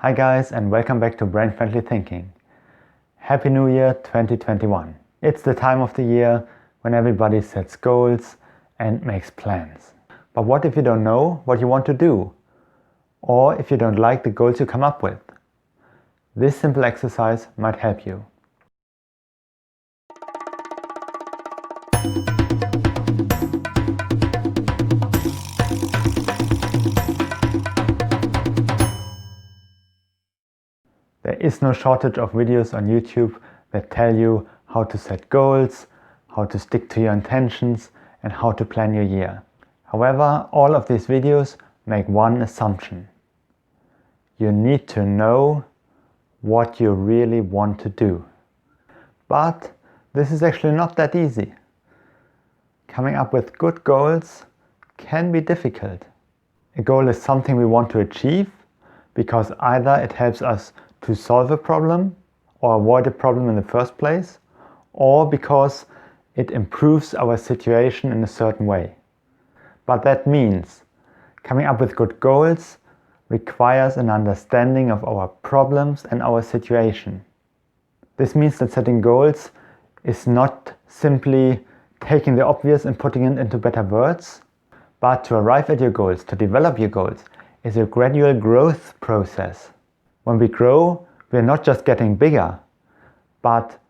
Hi guys, and welcome back to Brain Friendly Thinking. Happy New Year 2021. It's the time of the year when everybody sets goals and makes plans. But what if you don't know what you want to do? Or if you don't like the goals you come up with? This simple exercise might help you. There is no shortage of videos on YouTube that tell you how to set goals, how to stick to your intentions, and how to plan your year. However, all of these videos make one assumption. You need to know what you really want to do. But this is actually not that easy. Coming up with good goals can be difficult. A goal is something we want to achieve because either it helps us to solve a problem or avoid a problem in the first place, or because it improves our situation in a certain way. But that means coming up with good goals requires an understanding of our problems and our situation. This means that setting goals is not simply taking the obvious and putting it into better words, but to arrive at your goals, to develop your goals, is a gradual growth process. When we grow, we are not just getting bigger, but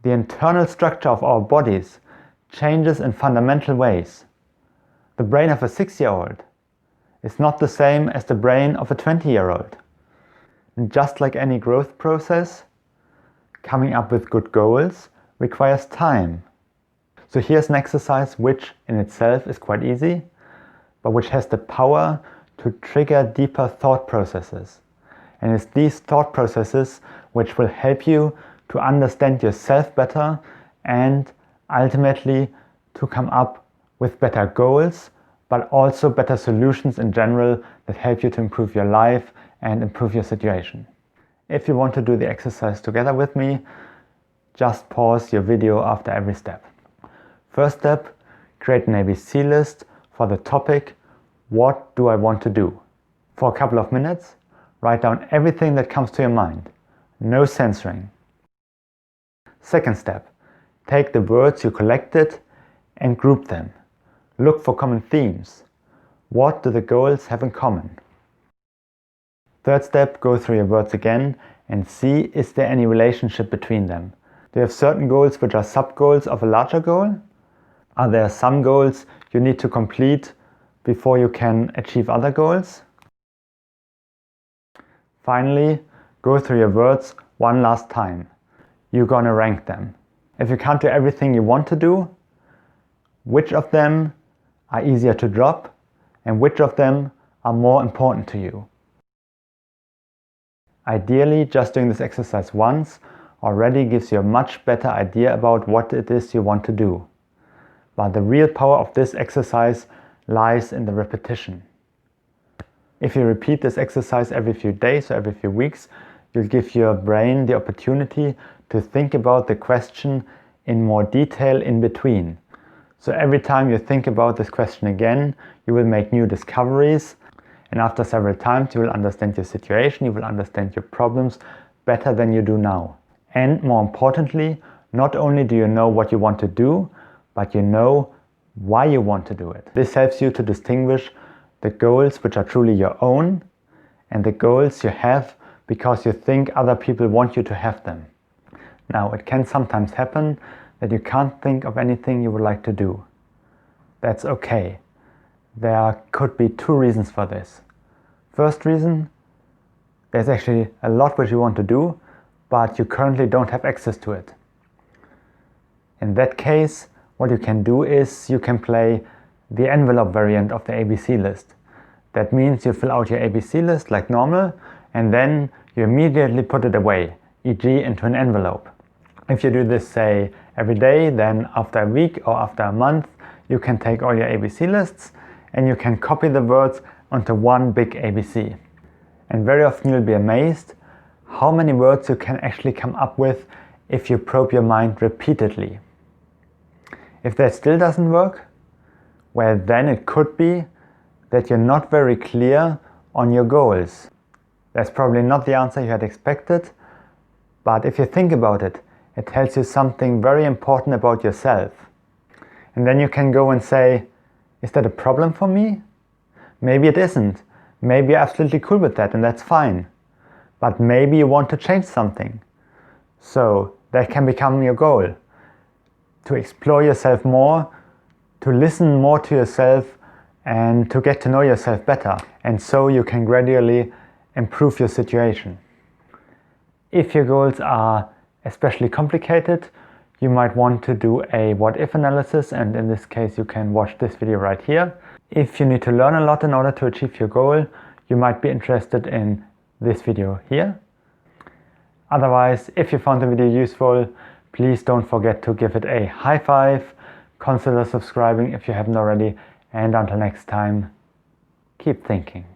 the internal structure of our bodies changes in fundamental ways. The brain of a 6-year-old is not the same as the brain of a 20-year-old. And just like any growth process, coming up with good goals requires time. So here's an exercise which in itself is quite easy, but which has the power to trigger deeper thought processes. And it's these thought processes which will help you to understand yourself better and ultimately to come up with better goals, but also better solutions in general that help you to improve your life and improve your situation. If you want to do the exercise together with me, just pause your video after every step. First step, create an ABC list for the topic, what do I want to do? For a couple of minutes, write down everything that comes to your mind. No censoring. Second step, take the words you collected and group them. Look for common themes. What do the goals have in common? Third step, go through your words again and see is there any relationship between them. Do you have certain goals which are sub-goals of a larger goal? Are there some goals you need to complete before you can achieve other goals? Finally, go through your words one last time. You're gonna rank them. If you can't do everything you want to do, which of them are easier to drop and which of them are more important to you? Ideally, just doing this exercise once already gives you a much better idea about what it is you want to do. But the real power of this exercise lies in the repetition. If you repeat this exercise every few days or every few weeks, you'll give your brain the opportunity to think about the question in more detail in between. So every time you think about this question again, you will make new discoveries, and after several times you will understand your situation, you will understand your problems better than you do now. And more importantly, not only do you know what you want to do, but you know why you want to do it. This helps you to distinguish the goals which are truly your own and the goals you have because you think other people want you to have them. Now, it can sometimes happen that you can't think of anything you would like to do. That's okay. There could be two reasons for this. First reason, there's actually a lot which you want to do, but you currently don't have access to it. In that case, what you can do is you can play the envelope variant of the ABC list. That means you fill out your ABC list like normal and then you immediately put it away, e.g. into an envelope. If you do this, say, every day, then after a week or after a month, you can take all your ABC lists and you can copy the words onto one big ABC. And very often you'll be amazed how many words you can actually come up with if you probe your mind repeatedly. If that still doesn't work, well, then it could be that you're not very clear on your goals. That's probably not the answer you had expected, but if you think about it, it tells you something very important about yourself. And then you can go and say, is that a problem for me? Maybe it isn't. Maybe you're absolutely cool with that and that's fine. But maybe you want to change something. So that can become your goal. To explore yourself more, to listen more to yourself, and to get to know yourself better. And so you can gradually improve your situation. If your goals are especially complicated, you might want to do a what-if analysis, and in this case you can watch this video right here. If you need to learn a lot in order to achieve your goal, you might be interested in this video here. Otherwise, if you found the video useful, please don't forget to give it a high five, consider subscribing if you haven't already, and until next time, keep thinking.